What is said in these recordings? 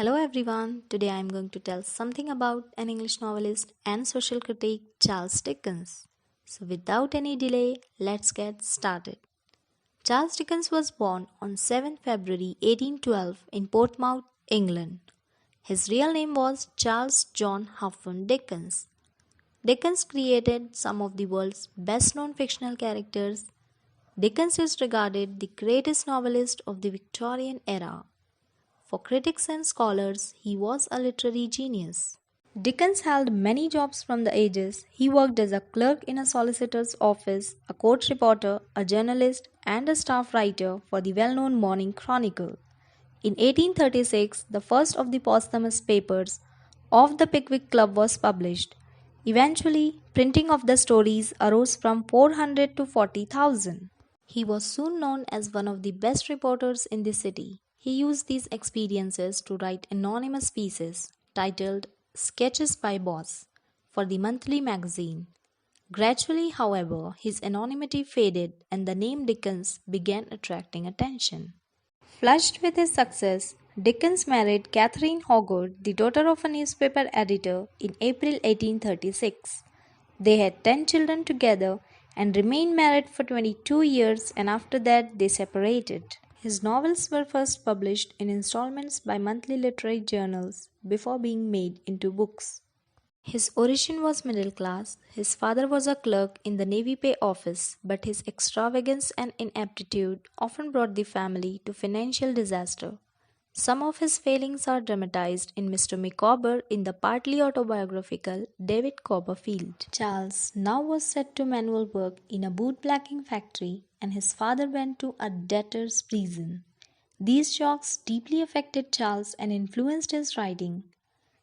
Hello everyone, today I am going to tell something about an English novelist and social critic Charles Dickens. So without any delay, let's get started. Charles Dickens was born on 7 February 1812 in Portsmouth, England. His real name was Charles John Huffman Dickens. Dickens created some of the world's best-known fictional characters. Dickens is regarded the greatest novelist of the Victorian era. For critics and scholars, he was a literary genius. Dickens held many jobs from the ages. He worked as a clerk in a solicitor's office, a court reporter, a journalist, and a staff writer for the well-known Morning Chronicle. In 1836, the first of the posthumous papers of the Pickwick Club was published. Eventually, printing of the stories arose from 400 to 40,000. He was soon known as one of the best reporters in the city. He used these experiences to write anonymous pieces titled Sketches by Boz for the monthly magazine. Gradually, however, his anonymity faded and the name Dickens began attracting attention. Flushed with his success, Dickens married Catherine Hogarth, the daughter of a newspaper editor, in April 1836. They had 10 children together and remained married for 22 years, and after that they separated. His novels were first published in installments by monthly literary journals before being made into books. His origin was middle class. His father was a clerk in the Navy Pay Office, but his extravagance and inaptitude often brought the family to financial disaster. Some of his failings are dramatized in Mr. Micawber in the partly autobiographical David Copperfield. Charles now was set to manual work in a bootblacking factory, and his father went to a debtor's prison. These shocks deeply affected Charles and influenced his writing.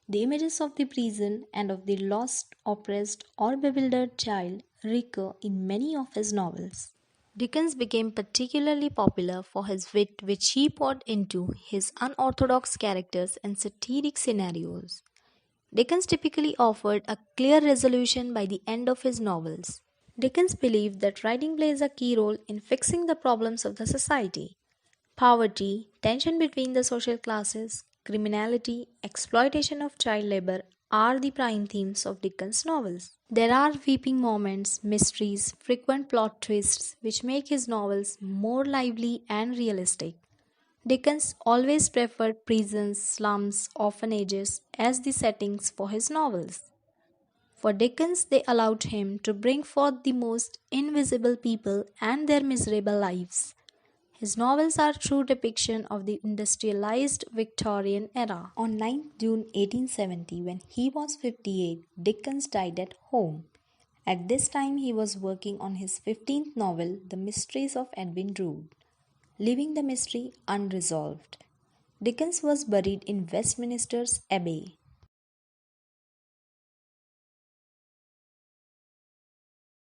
The images of the prison and of the lost, oppressed, or bewildered child recur in many of his novels. Dickens became particularly popular for his wit, which he poured into his unorthodox characters and satiric scenarios. Dickens typically offered a clear resolution by the end of his novels. Dickens believed that writing plays a key role in fixing the problems of the society. Poverty, tension between the social classes, criminality, exploitation of child labor are the prime themes of Dickens' novels. There are weeping moments, mysteries, frequent plot twists which make his novels more lively and realistic. Dickens always preferred prisons, slums, orphanages as the settings for his novels. For Dickens, they allowed him to bring forth the most invisible people and their miserable lives. His novels are true depiction of the industrialized Victorian era. On 9th June 1870, when he was 58, Dickens died at home. At this time, he was working on his 15th novel, The Mysteries of Edwin Drood, leaving the mystery unresolved. Dickens was buried in Westminster's Abbey.